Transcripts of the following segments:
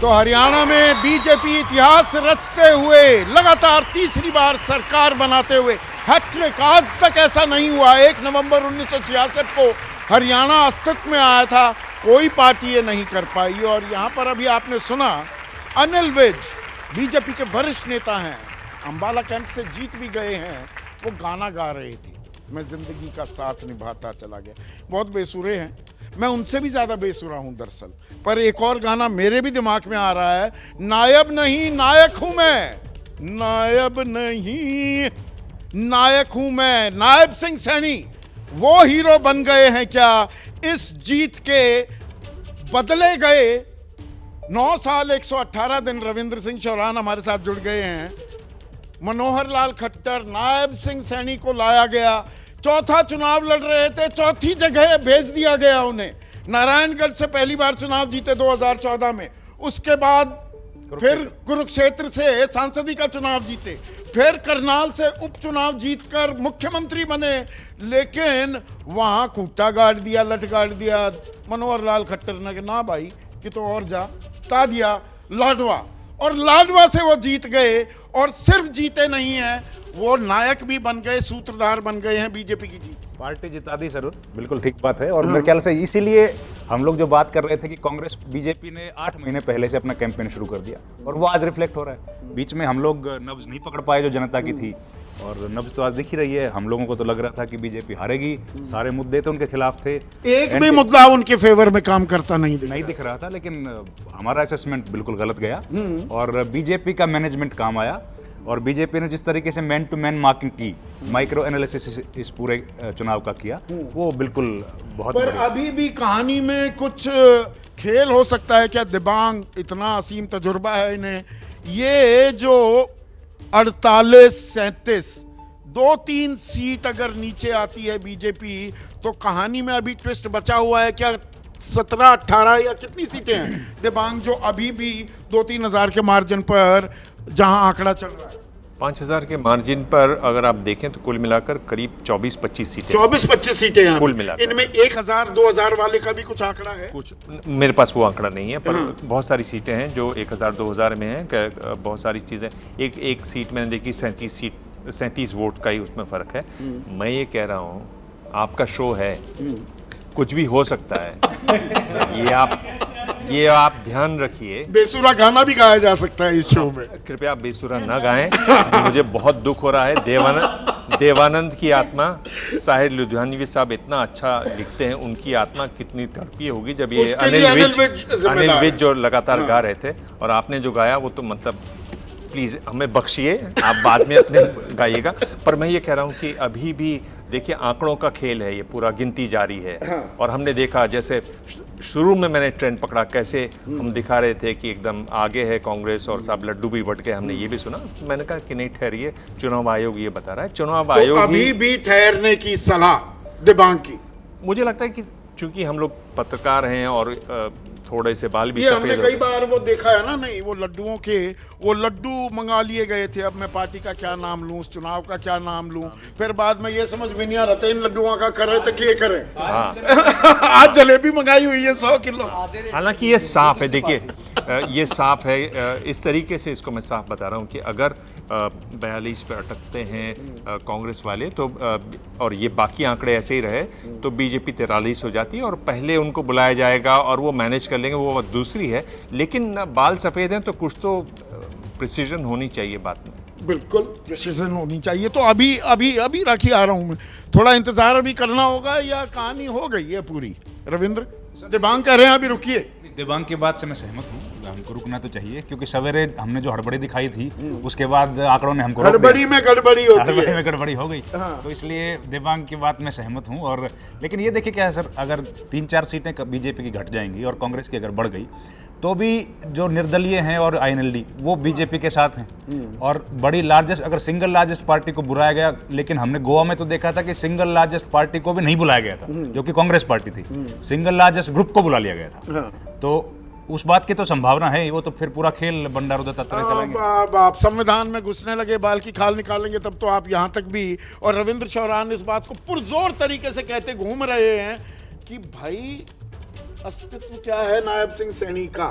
तो हरियाणा में बीजेपी इतिहास रचते हुए लगातार तीसरी बार सरकार बनाते हुए हैट्रिक, आज तक ऐसा नहीं हुआ। 1 नवंबर 1966 को हरियाणा अस्तित्व में आया था, कोई पार्टी ये नहीं कर पाई। और यहाँ पर अभी आपने सुना अनिल विज बीजेपी के वरिष्ठ नेता हैं, अंबाला कैंट से जीत भी गए हैं, वो गाना गा रहे थे, मैं जिंदगी का साथ निभाता चला गया। बहुत बेसुरे हैं, मैं उनसे भी ज्यादा बेसुरा हूं दरअसल। पर एक और गाना मेरे भी दिमाग में आ रहा है, नायब नहीं नायक हूं मैं, नायब नहीं नायक हूं मैं। नायब सिंह सैनी वो हीरो बन गए हैं क्या इस जीत के बदले गए 9 साल 118 दिन रविंद्र सिंह चौहान हमारे साथ जुड़ गए हैं। मनोहर लाल खट्टर, नायब सिंह सैनी को लाया गया, चौथा चुनाव लड़ रहे थे, चौथी जगह भेज दिया गया उन्हें। नारायणगढ़ से पहली बार चुनाव जीते 2014 में, उसके बाद फिर कुरुक्षेत्र से सांसदी का चुनाव जीते, फिर करनाल से उपचुनाव जीतकर मुख्यमंत्री बने, लेकिन वहां खूंटा गाड़ दिया, लट गाड़ दिया मनोहर लाल खट्टर ने, ना भाई कि तो और जा, ता दिया लाडवा, और लाडवा से वो जीत गए। और सिर्फ जीते नहीं हैं, वो नायक भी बन गए, सूत्रधार बन गए हैं बीजेपी की जीत। पार्टी जिता दी जरूर, बिल्कुल ठीक बात है। और मेरे ख्याल से इसीलिए हम लोग जो बात कर रहे थे कि कांग्रेस बीजेपी ने 8 महीने पहले से अपना कैंपेन शुरू कर दिया, और वो आज रिफ्लेक्ट हो रहा है। बीच में हम लोग नब्ज नहीं पकड़ पाए जो जनता की थी, और नब्ज तो आज दिख ही रही है। हम लोगों को तो लग रहा था कि बीजेपी हारेगी, सारे मुद्दे तो उनके खिलाफ थे, एक भी मुद्दा उनके फेवर में काम करता नहीं दिख रहा था। लेकिन हमारा असेसमेंट बिल्कुल गलत गया, और बीजेपी का मैनेजमेंट काम आया। और बीजेपी ने जिस तरीके से मैन टू मैन मार्किंग की, माइक्रो एनालिसिस इस पूरे चुनाव का किया, वो बिल्कुल बहुत पर अभी भी कहानी में कुछ खेल हो सकता है क्या? दिबांग इतना असीम तजुर्बा है इन्हें, ये जो 48-37 2-3 सीट अगर नीचे आती है बीजेपी, तो कहानी में अभी ट्विस्ट बचा हुआ है क्या? 17-18 या कितनी सीटें हैं दिबांग, जो अभी भी 2-3 हजार के मार्जिन पर जहां आंकड़ा चल रहा है? 5000 के मार्जिन पर अगर आप देखें तो कुल मिलाकर करीब 24-25 सीटें, 24-25 सीटें हैं कुल मिलाकर। इनमें 1000-2000 वाले का भी कुछ आंकड़ा है? कुछ मेरे पास वो आंकड़ा नहीं है, पर बहुत सारी सीटें हैं जो 1000-2000 में हैं। बहुत सारी चीज़ें, एक सीट मैंने देखी 37 वोट का ही उसमें फ़र्क है। मैं ये कह रहा हूँ, आपका शो है, कुछ भी हो सकता है, ये आप ध्यान रखिए। बेसुरा गाना भी गाया जा सकता है इस शो में, कृपया आप बेसुरा ना गाएं। मुझे बहुत दुख हो रहा है। देवानंद की आत्मा, साहिर लुधियानवी साहब इतना अच्छा लिखते हैं, उनकी आत्मा कितनी तड़पी होगी जब ये अनिल विज जो लगातार गा रहे थे, और आपने जो गाया वो तो मतलब प्लीज़ हमें बख्शिए, आप बाद में अपने गाइएगा। पर मैं ये कह रहा हूँ कि अभी भी देखिए, आंकड़ों का खेल है, ये पूरा गिनती जारी है। और हमने देखा, जैसे शुरू में मैंने ट्रेंड पकड़ा, कैसे हम दिखा रहे थे कि एकदम आगे है कांग्रेस, और सब लड्डू भी बट गए। हमने ये भी सुना, मैंने कहा कि नहीं ठहरिए, चुनाव आयोग ये बता रहा है, चुनाव आयोग अभी भी ठहरने की सलाह दिबांग की। मुझे लगता है कि चूंकि हम लोग पत्रकार हैं और थोड़े से बाल भी हमने कई बार वो देखा है ना, नहीं वो लड्डुओं के वो लड्डू मंगा लिए गए थे, अब मैं पार्टी का क्या नाम लूं, उस चुनाव का क्या नाम लूं, फिर बाद में ये समझ में नहीं आ रहा था इन लड्डुओं का करे तो क्या करें। आज जलेबी मंगाई हुई है 100 किलो। हालांकि ये साफ है, देखिए ये साफ है, इस तरीके से इसको मैं साफ बता रहा हूँ कि अगर 42 पे अटकते हैं कांग्रेस वाले, तो और ये बाकी आंकड़े ऐसे ही रहे, तो बीजेपी 43 हो जाती है, और पहले उनको बुलाया जाएगा और वो मैनेज कर लेंगे, वो दूसरी है। लेकिन बाल सफ़ेद हैं तो कुछ तो प्रिसीजन होनी चाहिए बात में। बिल्कुल प्रिसीजन होनी चाहिए। तो अभी राखी आ रहा हूँ मैं, थोड़ा इंतजार अभी करना होगा, या कहानी हो गई है पूरी? रविंद्र, दिबांग कह रहे हैं अभी रुकिए। दिबांग की बात से मैं सहमत हूँ, हमको रुकना तो चाहिए, क्योंकि सवेरे हमने जो हड़बड़ी दिखाई थी, उसके बाद आंकड़ों ने हमको हड़बड़ी में गड़बड़ी होती है, गड़बड़ी हो गई। तो इसलिए दिबांग की बात में सहमत हूँ। और लेकिन ये देखिए क्या है सर, अगर 3-4 सीटें बीजेपी की घट जाएंगी और कांग्रेस की अगर बढ़ गई, तो भी जो निर्दलीय हैं और INLD वो बीजेपी के साथ हैं। और बड़ी लार्जेस्ट, अगर सिंगल लार्जेस्ट पार्टी को बुलाया गया, लेकिन हमने गोवा में तो देखा था कि सिंगल लार्जेस्ट पार्टी को भी नहीं बुलाया गया था, जो कि कांग्रेस पार्टी थी, सिंगल लार्जेस्ट ग्रुप को बुला लिया गया था। तो उस बात की तो संभावना है, वो तो फिर पूरा खेल बंडारू दत्ता तरह चलेंगे। आप संविधान में घुसने लगे, बाल की खाल निकालेंगे, तब तो आप यहाँ तक भी। और रविंद्र चौहान इस बात को पुरजोर तरीके से कहते घूम रहे हैं कि भाई अस्तित्व क्या है नायब सिंह सैनी का,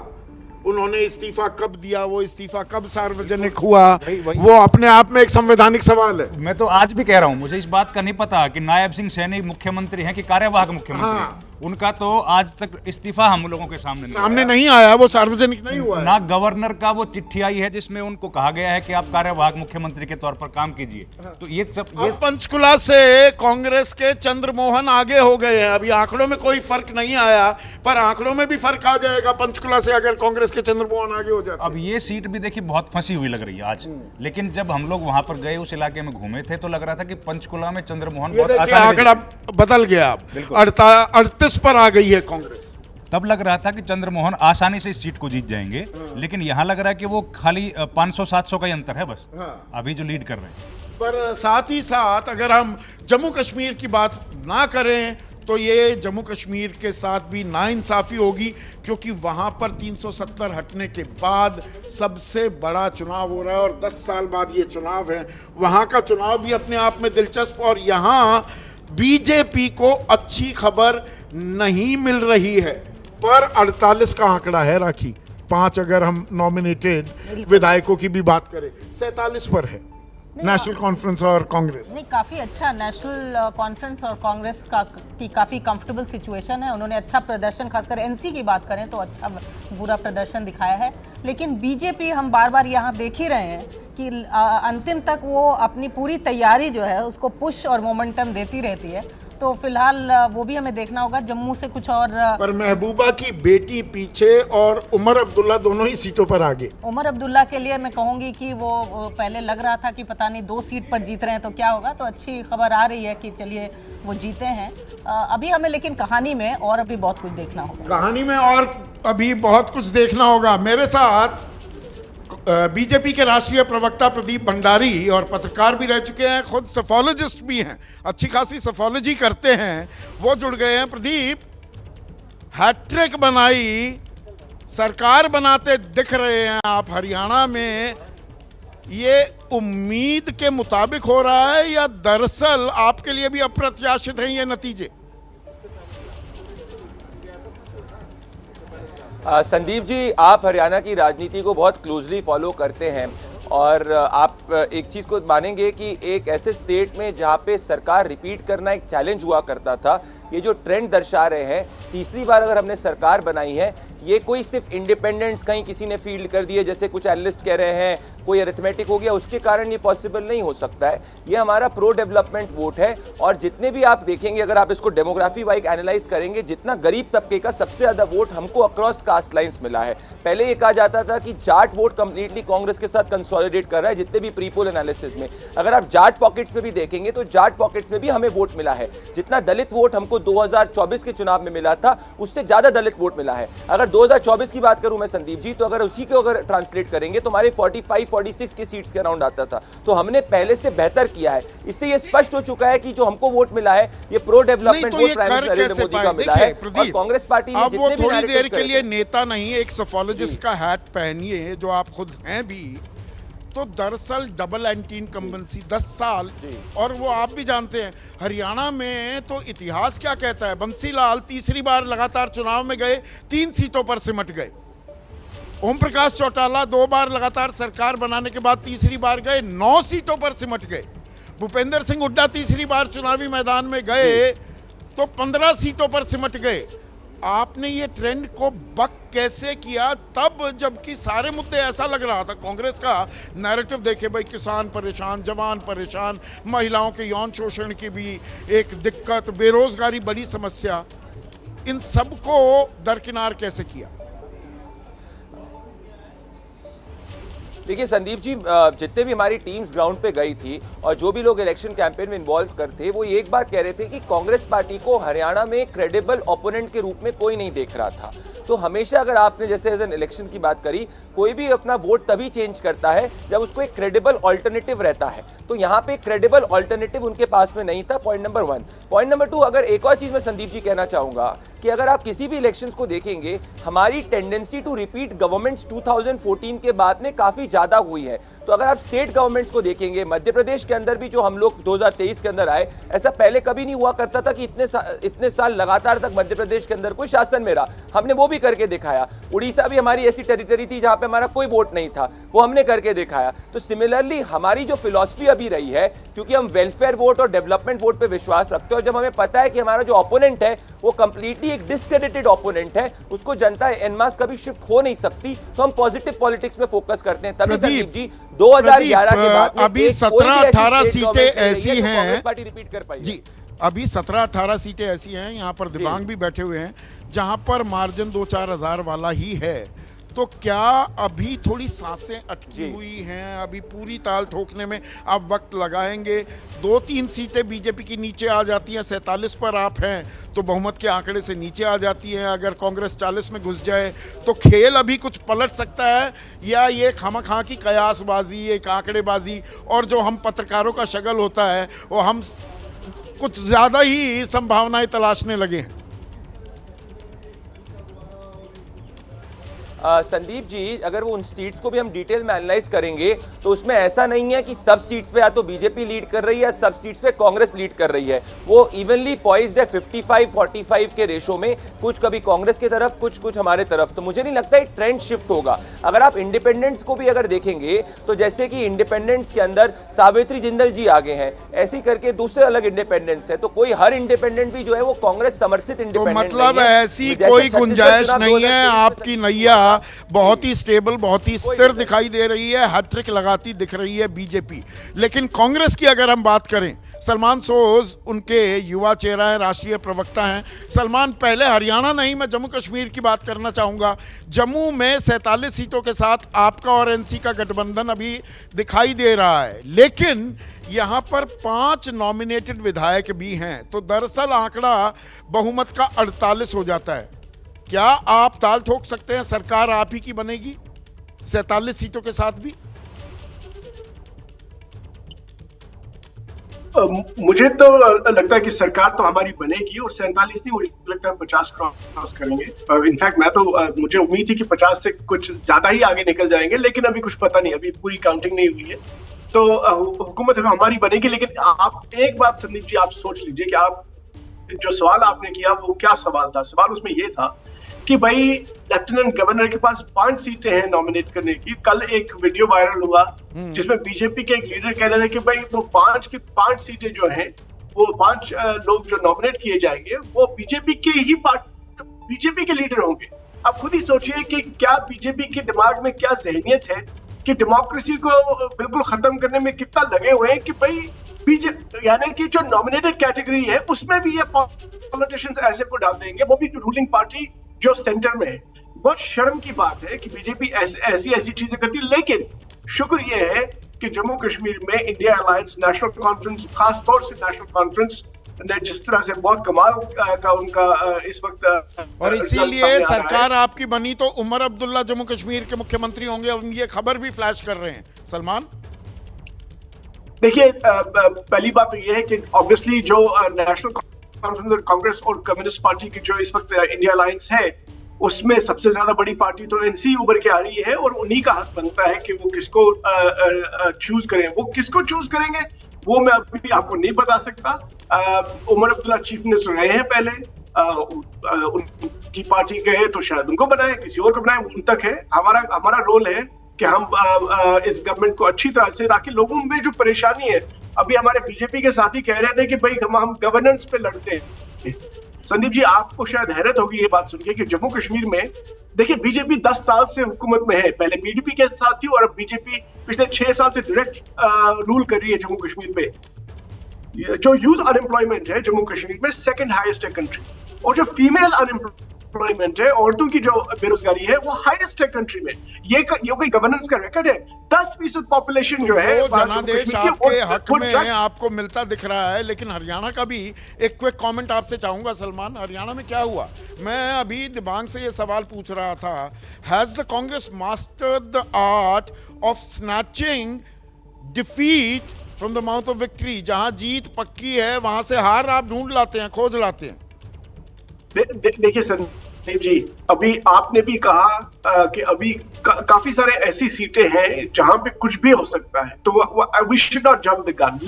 उन्होंने इस्तीफा कब दिया, वो इस्तीफा कब सार्वजनिक हुआ, वही। वो अपने आप में एक संवैधानिक सवाल है। मैं तो आज भी कह रहा हूं, मुझे इस बात का नहीं पता कि नायब सिंह सैनी मुख्यमंत्री हैं कि कार्यवाहक मुख्यमंत्री हैं। उनका तो आज तक इस्तीफा हम लोगों के सामने नहीं आया, वो सार्वजनिक नहीं हुआ है। ना गवर्नर का वो चिट्ठी आई है जिसमें उनको कहा गया है कि आप कार्यवाहक मुख्यमंत्री के तौर पर काम कीजिए। तो ये सब अब पंचकुला से कांग्रेस के चंद्रमोहन आगे हो गए हैं। अभी आंकड़ों में कोई फर्क नहीं आया, पर आंकड़ों में भी फर्क आ जाएगा पंचकुला से अगर कांग्रेस के चंद्रमोहन आगे हो जाते। अब ये सीट भी देखिए बहुत फंसी हुई लग रही है आज, लेकिन जब हम लोग वहां पर गए, उस इलाके में घूमे थे, तो लग रहा था कि पंचकुला में चंद्रमोहन बहुत आसानी आंकड़ा बदल गया, अब 38 पर आ गई है कांग्रेस। तब लग रहा था कि चंद्रमोहन आसानी से इस सीट को जीत जाएंगे, लेकिन यहाँ लग रहा है कि वो खाली 500-700 का ही अंतर है बस अभी जो लीड कर रहे हैं। पर साथ ही साथ अगर हम जम्मू कश्मीर की बात ना करें तो ये जम्मू कश्मीर के साथ भी नाइंसाफी होगी, क्योंकि वहां पर 370 हटने के बाद सबसे बड़ा चुनाव हो रहा है और 10 साल बाद ये चुनाव है। वहां का चुनाव भी अपने आप में दिलचस्प, और यहां बीजेपी को अच्छी खबर नहीं मिल रही है। पर 48 का आंकड़ा है राखी, 5 अगर हम नॉमिनेटेड विधायकों की भी बात करें, 47 पर है नेशनल कॉन्फ्रेंस और कांग्रेस। नहीं, काफ़ी अच्छा नेशनल कॉन्फ्रेंस और कांग्रेस की काफ़ी कंफर्टेबल सिचुएशन है। उन्होंने अच्छा प्रदर्शन, खासकर एनसी की बात करें तो अच्छा बुरा प्रदर्शन दिखाया है। लेकिन बीजेपी हम बार बार यहाँ देख ही रहे हैं कि अंतिम तक वो अपनी पूरी तैयारी जो है उसको पुश और मोमेंटम देती रहती है। तो फिलहाल वो भी हमें देखना होगा। जम्मू से कुछ और, पर महबूबा की बेटी पीछे और उमर अब्दुल्ला दोनों ही सीटों पर आगे। उमर अब्दुल्ला के लिए मैं कहूंगी कि वो पहले लग रहा था कि पता नहीं 2 सीट पर जीत रहे हैं तो क्या होगा, तो अच्छी खबर आ रही है कि चलिए वो जीते हैं। अभी हमें लेकिन कहानी में और अभी बहुत कुछ देखना होगा। कहानी में और अभी बहुत कुछ देखना होगा। मेरे साथ बीजेपी के राष्ट्रीय प्रवक्ता प्रदीप भंडारी और पत्रकार भी रह चुके हैं, खुद सफोलॉजिस्ट भी हैं, अच्छी खासी सफोलॉजी करते हैं, वो जुड़ गए हैं। प्रदीप, हैट्रिक बनाई, सरकार बनाते दिख रहे हैं आप हरियाणा में, ये उम्मीद के मुताबिक हो रहा है या दरअसल आपके लिए भी अप्रत्याशित हैं ये नतीजे? संदीप जी, आप हरियाणा की राजनीति को बहुत क्लोजली फॉलो करते हैं और आप एक चीज़ को मानेंगे कि एक ऐसे स्टेट में जहाँ पे सरकार रिपीट करना एक चैलेंज हुआ करता था, ये जो ट्रेंड दर्शा रहे हैं, तीसरी बार अगर हमने सरकार बनाई है, ये कोई सिर्फ इंडिपेंडेंस कहीं किसी ने फील्ड कर दिए जैसे कुछ एनालिस्ट कह रहे हैं, कोई अरिथमेटिक हो गया, उसके कारण ये पॉसिबल नहीं हो सकता है। ये हमारा प्रो डेवलपमेंट वोट है और जितने भी आप देखेंगे, अगर आप इसको डेमोग्राफी वाइज एनालाइज करेंगे, जितना गरीब तबके का सबसे ज़्यादा वोट हमको अक्रॉस कास्ट लाइन्स मिला है। पहले ये कहा जाता था कि जाट वोट कंप्लीटली कांग्रेस के साथ कंसोलिडेट कर रहा है, जितने भी प्री पोल एनालिसिस में अगर आप जाट पॉकेट्स में भी देखेंगे तो जाट पॉकेट्स में भी हमें वोट मिला है। जितना दलित वोट हमको 2024 के चुनाव में मिला था, उससे ज्यादा दलित वोट मिला है। अगर 2024 की बात करूं मैं संदीप जी, तो अगर उसी को अगर ट्रांसलेट करेंगे तो हमारे 45-46 की सीट्स के अराउंड आता था। तो हमने पहले से बेहतर किया है। इससे ये स्पष्ट हो चुका है कि जो हमको वोट मिला है ये pro development vote prime minister Narendra Modi का मिला है। और कांग्रेस पार्टी अब वो थोड़ी देर के लिए नेता नहीं, एक सफोलॉजिस्ट का हैट पहनिए जो आप खुद हैं भी, तो दरअसल डबल एंटी इनकम्बेंसी 10 साल, और वो आप भी जानते हैं हरियाणा में तो इतिहास क्या कहता है। बंसीलाल तीसरी बार लगातार चुनाव में गए, 3 सीटों पर सिमट गए। ओम प्रकाश चौटाला 2 बार लगातार सरकार बनाने के बाद तीसरी बार गए, 9 सीटों पर सिमट गए। भूपेंद्र सिंह हुड्डा तीसरी बार चुनावी मैदान में गए तो 15 सीटों पर सिमट गए। आपने ये ट्रेंड को बक कैसे किया तब, जबकि सारे मुद्दे ऐसा लग रहा था, कांग्रेस का नैरेटिव देखे भाई, किसान परेशान, जवान परेशान, महिलाओं के यौन शोषण की भी एक दिक्कत, बेरोजगारी बड़ी समस्या, इन सब को दरकिनार कैसे किया? देखिए संदीप जी, जितने भी हमारी टीम्स ग्राउंड पे गई थी और जो भी लोग इलेक्शन कैंपेन में इन्वॉल्व करते, वो एक बात कह रहे थे कि कांग्रेस पार्टी को हरियाणा में क्रेडिबल ओपोनेंट के रूप में कोई नहीं देख रहा था। तो हमेशा अगर आपने जैसे एज एन इलेक्शन की बात करी, कोई भी अपना वोट तभी चेंज करता है जब उसको एक क्रेडिबल ऑल्टरनेटिव रहता है। तो यहाँ पे क्रेडिबल ऑल्टरनेटिव उनके पास में नहीं था, पॉइंट नंबर 1। पॉइंट नंबर 2, अगर एक और चीज मैं संदीप जी कहना चाहूंगा कि अगर आप किसी भी इलेक्शंस को देखेंगे, हमारी टेंडेंसी टू रिपीट गवर्नमेंट्स 2014 के बाद में काफी ज्यादा हुई है। तो अगर आप स्टेट गवर्नमेंट्स को देखेंगे, मध्य प्रदेश के अंदर भी जो हम लोग 2023 के अंदर आए, ऐसा पहले कभी नहीं हुआ करता था कि इतने साल लगातार तक मध्य प्रदेश के अंदर कोई शासन में रहा। हमने वो भी करके दिखाया। उड़ीसा भी हमारी ऐसी टेरिटरी थी जहां पे हमारा कोई वोट नहीं था, वो हमने करके दिखाया। तो सिमिलरली हमारी जो फिलॉसफी अभी रही है, क्योंकि हम वेलफेयर वोट और डेवलपमेंट वोट पे विश्वास रखते हैं, और जब हमें पता है कि हमारा जो ओपोनेंट है वो कंप्लीटली एक डिस्क्रेडिटेड ओपोनेंट है, उसको जनता एन मास कभी शिफ्ट हो नहीं सकती, तो हम पॉजिटिव पॉलिटिक्स में फोकस करते हैं। तभी संदीप जी 2011 के बाद अभी 17-18 सीटें ऐसी हैं, पार्टी रिपीट कर पाई जी अभी 17-18 सीटें ऐसी हैं, यहाँ पर दिबांग भी बैठे हुए हैं, जहाँ पर मार्जिन 2-4 हज़ार वाला ही है। तो क्या अभी थोड़ी सांसें अटकी हुई हैं? अभी पूरी ताल ठोकने में आप वक्त लगाएंगे? 2-3 सीटें बीजेपी की नीचे आ जाती हैं, 47 पर आप हैं तो बहुमत के आंकड़े से नीचे आ जाती हैं। अगर कांग्रेस 40 में घुस जाए तो खेल अभी कुछ पलट सकता है, या ये खामखा की कयासबाजी, एक आंकड़ेबाजी, और जो हम पत्रकारों का शगल होता है वो हम कुछ ज़्यादा ही संभावनाएं तलाशने लगे हैं? संदीप जी, अगर वो उन सीट्स को भी हम डिटेल में एनालाइज करेंगे तो उसमें ऐसा नहीं है कि सब सीट्स पे या तो बीजेपी लीड कर रही है या सब सीट्स पे कांग्रेस लीड कर रही है। वो इवनली पॉइज्ड है 55-45 के रेशो में, कुछ कभी कांग्रेस की तरफ, कुछ हमारे तरफ। तो मुझे नहीं लगता एक ट्रेंड शिफ्ट होगा। अगर आप इंडिपेंडेंट्स को भी अगर देखेंगे तो जैसे कि इंडिपेंडेंट्स के अंदर सावित्री जिंदल जी आगे हैं, ऐसी करके दूसरे अलग इंडिपेंडेंट्स है। तो कोई हर इंडिपेंडेंट भी जो है वो कांग्रेस समर्थित इंडिपेंडेंट तो मतलब ऐसी कोई गुंजाइश नहीं है, आपकी नैया बहुत ही स्टेबल, बहुत ही स्थिर दिखाई दे रही है, हैट्रिक लगाती दिख रही है बीजेपी। लेकिन कांग्रेस की अगर हम बात करें, सलमान सोज उनके युवा चेहरा है, राष्ट्रीय प्रवक्ता हैं। सलमान, पहले हरियाणा नहीं, मैं जम्मू कश्मीर की बात करना चाहूँगा। जम्मू में 47 सीटों के साथ आपका और एनसी का गठबंधन अभी दिखाई दे रहा है, लेकिन यहाँ पर 5 नॉमिनेटेड विधायक भी हैं, तो दरअसल आंकड़ा बहुमत का 48 हो जाता है। क्या आप ताल ठोक सकते हैं सरकार आप ही की बनेगी 47 सीटों के साथ भी? मुझे तो लगता है कि सरकार तो हमारी बनेगी, और 47 नहीं, मुझे लगता है 50 क्रॉस करेंगे। इनफैक्ट मैं तो मुझे उम्मीद थी कि 50 से कुछ ज्यादा ही आगे निकल जाएंगे, लेकिन अभी कुछ पता नहीं, अभी पूरी काउंटिंग नहीं हुई है। तो हुकूमत हमारी बनेगी। लेकिन आप एक बात संदीप जी, आप सोच लीजिए कि आप जो सवाल आपने किया वो क्या सवाल था। सवाल उसमें ये था कि भाई लेफ्टिनेंट गवर्नर के पास 5 सीटें हैं नॉमिनेट करने की। कल एक वीडियो वायरल हुआ जिसमें बीजेपी के एक लीडर कह रहे थे कि भाई वो 5 की 5 सीटें जो हैं, वो 5 लोग जो नॉमिनेट किए जाएंगे वो बीजेपी के ही बीजेपी के लीडर होंगे। अब खुद ही सोचिए कि क्या बीजेपी के दिमाग में क्या ज़हनियत है कि डेमोक्रेसी को बिल्कुल खत्म करने में कितना लगे हुए हैं कि भाई बीजेपी, यानी कि जो नॉमिनेटेड कैटेगरी है उसमें भी ये पॉलिटिशियंस ऐसे को डाल देंगे, वो भी रूलिंग पार्टी जो सेंटर में है। बहुत शर्म की बात है कि बीजेपी ऐसी चीजें करती है। लेकिन शुक्र ये है कि जम्मू कश्मीर में इंडिया अलायंस नेशनल कॉन्फ्रेंस, खास तौर से नेशनल कॉन्फ्रेंस ने जिस तरह से बहुत कमाल का उनका इस वक्त, और इसीलिए सरकार आपकी बनी तो उमर अब्दुल्ला जम्मू कश्मीर के मुख्यमंत्री होंगे, और ये खबर भी फ्लैश कर रहे हैं। सलमान, देखिए, पहली बात तो ये है कि ऑब्वियसली जो नेशनल कॉन्फ्रेंस, कांग्रेस और कम्युनिस्ट पार्टी की जो इस वक्त इंडिया अलायंस है, उसमें सबसे ज्यादा बड़ी पार्टी तो एनसी उभर के आ रही है, और उन्हीं का हक बनता है कि वो किसको चूज करें। वो किसको चूज करेंगे वो मैं अभी आपको नहीं बता सकता। उमर अब्दुल्ला चीफ मिनिस्टर रहे हैं पहले, उनकी पार्टी गए तो शायद उनको बनाए, किसी और को बनाए, उन तक है। हमारा रोल है कि हम इस गवर्नमेंट को अच्छी तरह से, ताकि लोगों में जो परेशानी है, अभी हमारे बीजेपी के साथी कह रहे थे कि भाई हम गवर्नेंस पे लड़ते हैं। संदीप जी, आपको शायद हैरत होगी ये बात सुनके कि जम्मू कश्मीर में देखिए बीजेपी 10 साल से हुकूमत में है, पहले पीडीपी के साथ थी और अब बीजेपी पिछले 6 साल से डायरेक्ट रूल कर रही है जम्मू कश्मीर में। जो यूथ अनएम्प्लॉयमेंट है जम्मू कश्मीर में सेकंड हाईएस्ट है कंट्री, और जो फीमेल अनएम्प्लॉयमेंट है, औरतों की जो बेरोजगारी है, वो हाईएस्ट है कंट्री में। ये कोई गवर्नेंस का रिकॉर्ड है। 10% पॉपुलेशन जो है वो जनादेश आपके हक में आपको मिलता दिख रहा है। लेकिन हरियाणा का भी एक क्विक कमेंट आपसे चाहूंगा सलमान, हरियाणा में क्या हुआ? मैं अभी दिबांग से ये सवाल पूछ रहा था, has the Congress mastered the art of snatching defeat from the mouth of victory? जहां जीत पक्की है वहां से हार आप ढूंढ लाते हैं, खोज लाते हैं। देखिए संदीप जी, अभी आपने भी कहा कि अभी काफी सारे ऐसी सीटें हैं जहां पे कुछ भी हो सकता है, तो we should not jump the gun.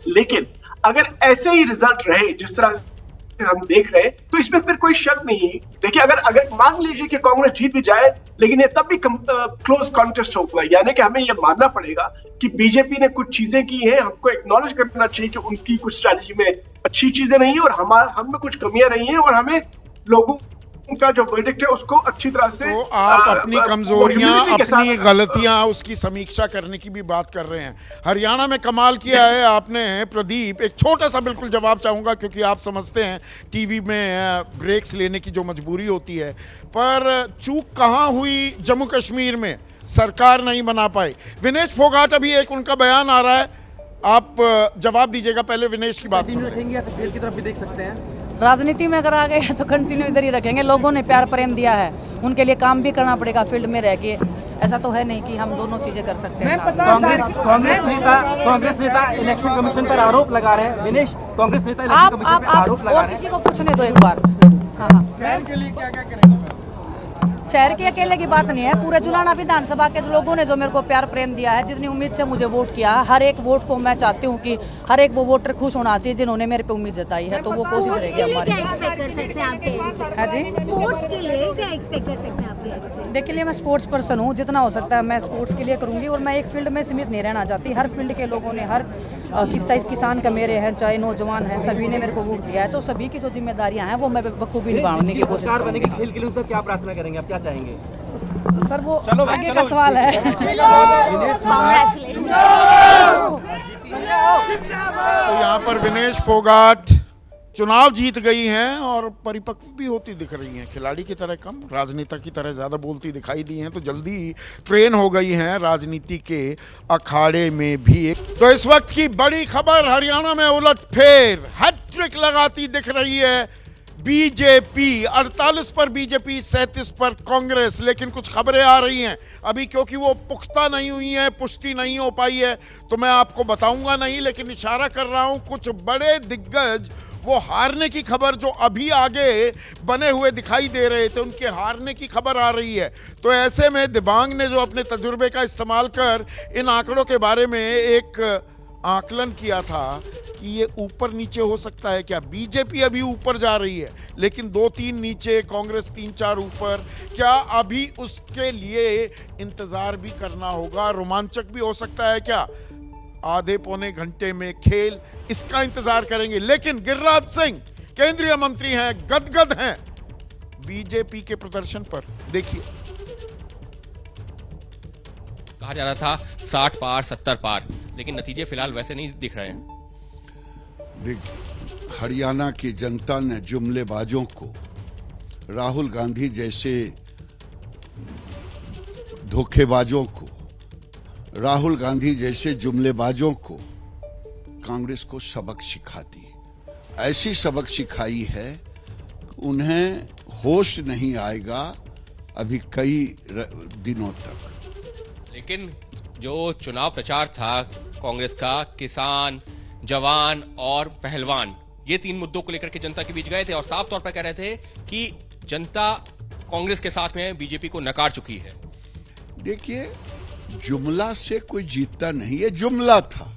लेकिन अगर ऐसे ही रिजल्ट रहे जिस तरह से हम देख रहे हैं, तो इसमें फिर कोई शक नहीं। देखिए, अगर मान लीजिए कि कांग्रेस जीत भी जाए, लेकिन ये तब भी क्लोज कॉन्टेस्ट होगा, यानी कि हमें ये मानना पड़ेगा कि बीजेपी ने कुछ चीजें की हैं, हमको एक्नॉलेज करना चाहिए कि उनकी कुछ स्ट्रैटेजी में अच्छी चीजें नहीं है और हम में कुछ कमियां रही हैं, और हमें लोगों उनका जो वर्डिक्ट है उसको अच्छी तरह से तो आप अपनी कमजोरियां, अपनी गलतियां, उसकी समीक्षा करने की भी बात कर रहे हैं। हरियाणा में कमाल किया है आपने प्रदीप। एक छोटा सा बिल्कुल जवाब चाहूंगा, क्योंकि आप समझते हैं टीवी में ब्रेक्स लेने की जो मजबूरी होती है, पर चूक कहां हुई जम्मू कश्मीर में, सरकार नहीं बना पाई। विनेश फोगाट, अभी एक उनका बयान आ रहा है, आप जवाब दीजिएगा, पहले विनेश की बात सुन रखेंगे या खेल की तरफ भी देख सकते हैं। राजनीति में अगर आ गए तो कंटिन्यू इधर ही रखेंगे। लोगों ने प्यार प्रेम दिया है, उनके लिए काम भी करना पड़ेगा फील्ड में रह के। ऐसा तो है नहीं कि हम दोनों चीजें कर सकते हैं। कांग्रेस नेता इलेक्शन कमीशन पर आरोप लगा रहे हैं। विनेश, कांग्रेस नेता इलेक्शन कमीशन पर आरोप लगा रहे हैं। किसी को पूछने दो एक बार। हाँ, शहर के लिए क्या क्या करेंगे? शहर के अकेले की बात नहीं है, पूरे जुलाना विधानसभा के लोगों ने जो मेरे को प्यार प्रेम दिया है, जितनी उम्मीद से मुझे वोट किया, हर एक वोट को मैं चाहती हूँ कि हर एक वो वोटर खुश होना चाहिए जिन्होंने मेरे पे उम्मीद जताई है। तो वो कोशिश रहेगी हमारी। हाँ जी, स्पोर्ट्स के लिए क्या एक्सपेक्ट कर सकते हैं आप? देखिए, मैं स्पोर्ट्स पर्सन हूँ, जितना हो सकता है मैं स्पोर्ट्स के लिए करूँगी, और मैं एक फील्ड में सीमित नहीं रहना चाहती। हर फील्ड के लोगों ने, हर किसान का मेरे हैं, चाहे नौजवान हैं, सभी ने मेरे को वोट दिया है। तो सभी की जो जिम्मेदारियाँ हैं वो मैं बखूबी निभाने की कोशिश करूँगी। खेल के लिए सर क्या प्रार्थना करेंगे, आप क्या चाहेंगे? सर वो आगे का सवाल है। तो यहाँ पर विनेश फोगाट चुनाव जीत गई हैं और परिपक्व भी होती दिख रही हैं, खिलाड़ी की तरह कम, राजनेता की तरह ज़्यादा बोलती दिखाई दी हैं, तो जल्दी ही ट्रेन हो गई हैं राजनीति के अखाड़े में भी। तो इस वक्त की बड़ी खबर, हरियाणा में उलटफेर, हैट्रिक लगाती दिख रही है बीजेपी। 48 पर बीजेपी, 37 पर कांग्रेस। लेकिन कुछ खबरें आ रही हैं अभी, क्योंकि वो पुख्ता नहीं हुई हैं, पुष्टि नहीं हो पाई है, तो मैं आपको बताऊंगा नहीं, लेकिन इशारा कर रहा हूं कुछ बड़े दिग्गज वो हारने की खबर जो अभी आगे बने हुए दिखाई दे रहे थे, उनके हारने की खबर आ रही है। तो ऐसे में दिबांग ने जो अपने तजुर्बे का इस्तेमाल कर इन आंकड़ों के बारे में एक आकलन किया था कि ये ऊपर नीचे हो सकता है क्या। बीजेपी अभी ऊपर जा रही है, लेकिन 2-3 नीचे, कांग्रेस 3-4 ऊपर। क्या अभी उसके लिए इंतजार भी करना होगा? रोमांचक भी हो सकता है क्या? आधे पौने घंटे में खेल, इसका इंतजार करेंगे। लेकिन गिरिराज सिंह केंद्रीय मंत्री हैं, गदगद हैं बीजेपी के प्रदर्शन पर। देखिए, कहा जा रहा था 60 पार 70 पार, लेकिन नतीजे फिलहाल वैसे नहीं दिख रहे हैं। हरियाणा की जनता ने जुमलेबाजों को, राहुल गांधी जैसे धोखेबाजों को, राहुल गांधी जैसे जुमलेबाजों को कांग्रेस को सबक सिखा दी। ऐसी सबक सिखाई है उन्हें होश नहीं आएगा अभी कई दिनों तक। लेकिन जो चुनाव प्रचार था कांग्रेस का, किसान, जवान और पहलवान, ये 3 मुद्दों को लेकर के जनता के बीच गए थे और साफ तौर पर कह रहे थे कि जनता कांग्रेस के साथ में बीजेपी को नकार चुकी है। देखिए, जुमला से कोई जीतता नहीं, ये जुमला था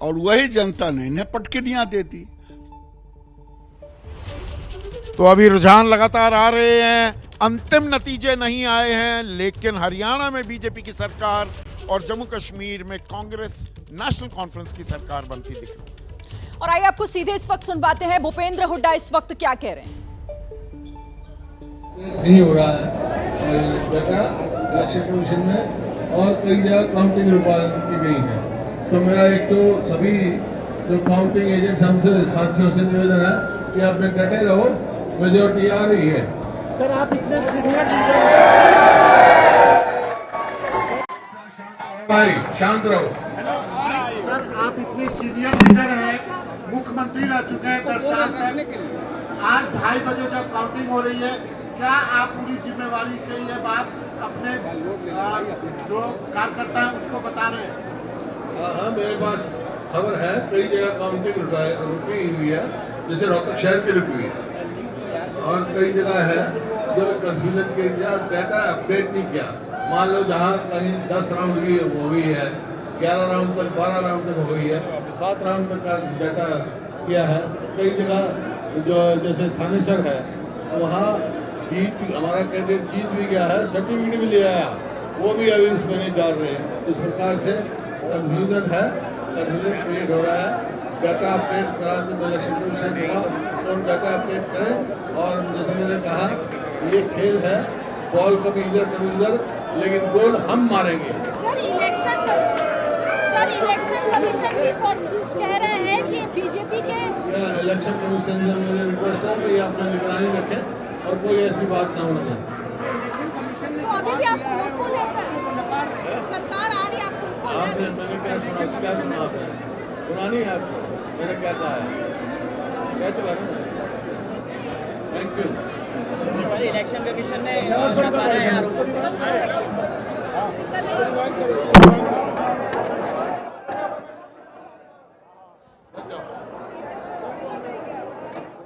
और वही जनता ने इन्हें पटकनियां दे दी। तो अभी रुझान लगातार आ रहे हैं, अंतिम नतीजे नहीं आए हैं, लेकिन हरियाणा में बीजेपी की सरकार और जम्मू कश्मीर में कांग्रेस नेशनल कॉन्फ्रेंस की सरकार बनती दिख रही है। और आइए आपको सीधे इस वक्त सुनवाते हैं भूपेंद्र हुड्डा इस वक्त क्या कह रहे हैं। नहीं हो रहा है बेटा इलेक्शन कमीशन में, और कई जगह काउंटिंग की गई है। तो मेरा एक तो सभी जो काउंटिंग एजेंट हमसे साथियों से निवेदन है कि आप डटे रहो, मेजोरिटी आ रही है। सर आप इतने भाई शांत रहो। सर आप इतने सीनियर लीडर हैं, मुख्यमंत्री रह चुके हैं 10 साल तक। आज 2:30 बजे जब काउंटिंग हो रही है, क्या आप पूरी जिम्मेवारी से ये बात अपने जो कार्यकर्ता है उसको बता रहे हैं? हाँ, मेरे पास खबर है, कई जगह काउंटिंग रुकी हुई है, जैसे रोहतक शहर की रुकी हुई है। और कई जगह है जो कंफ्यूजन क्रिएट किया, डाटा अपडेट नहीं किया। मान लो जहाँ कहीं 10 राउंड की हो गई है, 11 राउंड तक, 12 राउंड तक हो गई है, 7 राउंड तक का डाटा किया है। कई जगह जो जैसे थानेसर है वहाँ हमारा कैंडिडेट जीत भी गया है, सर्टिफिकेट भी ले आया, वो भी अभी उसमें नहीं डाल रहे हैं। इस प्रकार से कन्फ्यूजन है, कन्फ्यूजन क्रिएट हो रहा है। डाटा अपडेट करा तो इलेक्शन कमीशन होगा तो डाटा अपडेट करें। और जैसे मैंने कहा ये खेल है, बॉल कभी इधर कभी उधर, लेकिन गोल हम मारेंगे। सर इलेक्शन कमीशन भी कह रहे हैं कि बीजेपी के इलेक्शन कमीशन से मेरी रिक्वेस्ट है कि अपना निगरानी रखें और कोई ऐसी बात ना होने दें। तो अभी भी आप होपफुल है सर, सरकार आ रही है आपको? आपने मैंने क्या सुना आपने सुना नहीं है आपको मैंने क्या कहा है, क्या चला ना। Thank you. Sir election commission ने बता रहे हैं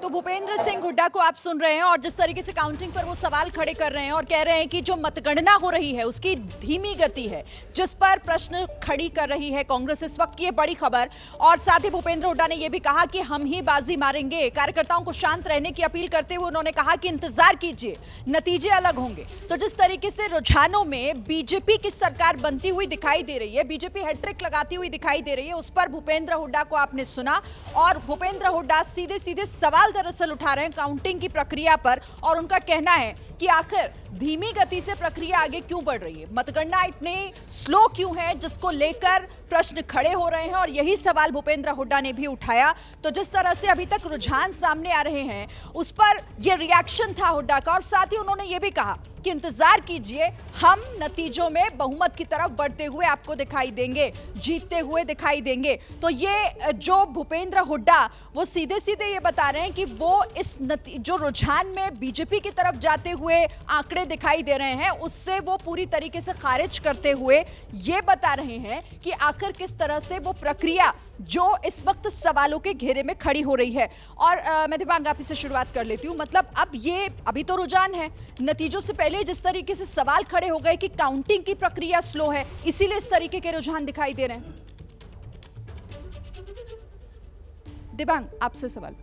तो भूपेंद्र सिंह हुड्डा को आप सुन रहे हैं और जिस तरीके से काउंटिंग पर वो सवाल खड़े कर रहे हैं और कह रहे हैं कि जो मतगणना हो रही है उसकी धीमी गति है, जिस पर प्रश्न खड़ी कर रही है कांग्रेस इस वक्त की ये बड़ी खबर। और साथ ही भूपेंद्र हुड्डा ने यह भी कहा कि हम ही बाजी मारेंगे। कार्यकर्ताओं को शांत रहने की अपील करते हुए उन्होंने कहा कि इंतजार कीजिए, नतीजे अलग होंगे। तो जिस तरीके से रुझानों में बीजेपी की सरकार बनती हुई दिखाई दे रही है, बीजेपी हैट्रिक लगाती हुई दिखाई दे रही है, उस पर भूपेंद्र हुड्डा को आपने सुना। और भूपेंद्र हुड्डा सीधे सीधे सवाल दरअसल उठा रहे हैं काउंटिंग की प्रक्रिया पर और उनका कहना है कि आखिर धीमी गति से प्रक्रिया आगे क्यों बढ़ रही है, मतगणना इतनी स्लो क्यों है, जिसको लेकर प्रश्न खड़े हो रहे हैं। और यही सवाल भूपेंद्र हुड्डा ने भी उठाया। तो जिस तरह से अभी तक रुझान सामने आ रहे हैं उस पर यह रिएक्शन था हुड्डा का। और साथ ही उन्होंने यह भी कहा कि इंतजार कीजिए, हम नतीजों में बहुमत की तरफ बढ़ते हुए आपको दिखाई देंगे, जीतते हुए दिखाई देंगे। तो ये जो भूपेंद्र हुड्डा वो सीधे सीधे ये बता रहे हैं कि वो इस जो रुझान में बीजेपी की तरफ जाते हुए आंकड़े दिखाई दे रहे हैं उससे वो पूरी तरीके से खारिज करते हुए ये बता रहे हैं कि आखिर किस तरह से वो प्रक्रिया जो इस वक्त सवालों के घेरे में खड़ी हो रही है। और मैं दिव्यांग आप से शुरुआत कर लेती हूँ। मतलब अब ये अभी तो रुझान है, नतीजों से पहले जिस तरीके से सवाल खड़े हो गए कि काउंटिंग की प्रक्रिया स्लो है, इसीलिए इस तरीके के रुझान दिखाई दे रहे हैं। दिव्यांग आपसे सवाल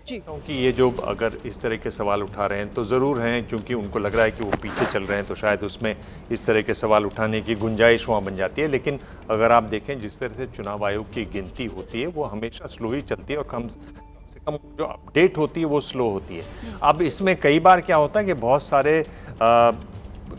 जी। क्योंकि ये जो अगर इस तरह के सवाल उठा रहे हैं तो ज़रूर हैं, क्योंकि उनको लग रहा है कि वो पीछे चल रहे हैं तो शायद उसमें इस तरह के सवाल उठाने की गुंजाइश वहाँ बन जाती है। लेकिन अगर आप देखें जिस तरह से चुनाव आयोग की गिनती होती है वो हमेशा स्लो ही चलती है और कम से कम जो अपडेट होती है वो स्लो होती है। अब इसमें कई बार क्या होता है कि बहुत सारे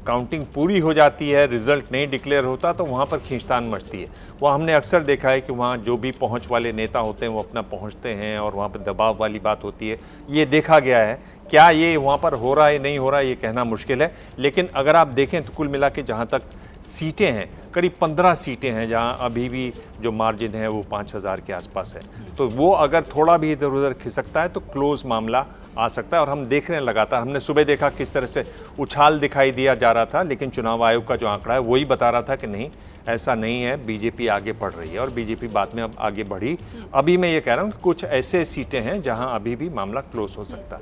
काउंटिंग पूरी हो जाती है, रिजल्ट नहीं डिक्लेयर होता तो वहाँ पर खींचतान मचती है। वो हमने अक्सर देखा है कि वहाँ जो भी पहुँच वाले नेता होते हैं वो अपना पहुँचते हैं और वहाँ पर दबाव वाली बात होती है। ये देखा गया है। क्या ये वहाँ पर हो रहा है नहीं हो रहा है ये कहना मुश्किल है। लेकिन अगर आप देखें तो कुल मिला के जहाँ तक सीटें हैं, करीब 15 सीटें हैं जहाँ अभी भी जो मार्जिन है वो 5000 के आसपास है। तो वो अगर थोड़ा भी इधर उधर खिसकता है तो क्लोज मामला आ सकता है। और हम देख रहे हैं लगातार, हमने सुबह देखा किस तरह से उछाल दिखाई दिया जा रहा था, लेकिन चुनाव आयोग का जो आंकड़ा है वही बता रहा था कि नहीं ऐसा नहीं है, बीजेपी आगे बढ़ रही है और बीजेपी बाद में अब आगे बढ़ी। अभी मैं ये कह रहा हूँ कि कुछ ऐसे सीटें हैं जहाँ अभी भी मामला क्लोज हो सकता है।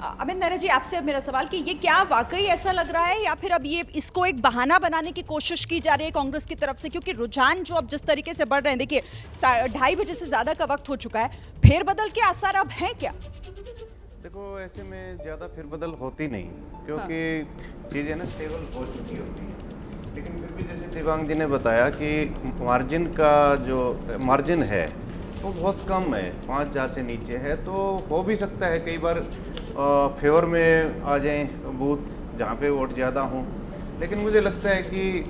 अमित नहरा जी आपसे मेरा सवाल कि ये क्या वाकई ऐसा लग रहा है या फिर अब ये इसको एक बहाना बनाने की कोशिश की जा रही है कांग्रेस की तरफ से, क्योंकि रुझान जो अब जिस तरीके से बढ़ रहे हैं, देखिए 2:30 बजे से ज्यादा का वक्त हो चुका है, फेरबदल के आसार अब हैं क्या? देखो ऐसे में ज़्यादा फिरबदल होती नहीं, क्योंकि चीज़ें ना स्टेबल हो चुकी होती हैं। लेकिन फिर भी जैसे दिव्यांग जी ने बताया कि मार्जिन का जो मार्जिन है वो बहुत कम है, 5000 से नीचे है। तो हो भी सकता है कई बार फेवर में आ जाएं बूथ जहाँ पे वोट ज़्यादा हों, लेकिन मुझे लगता है कि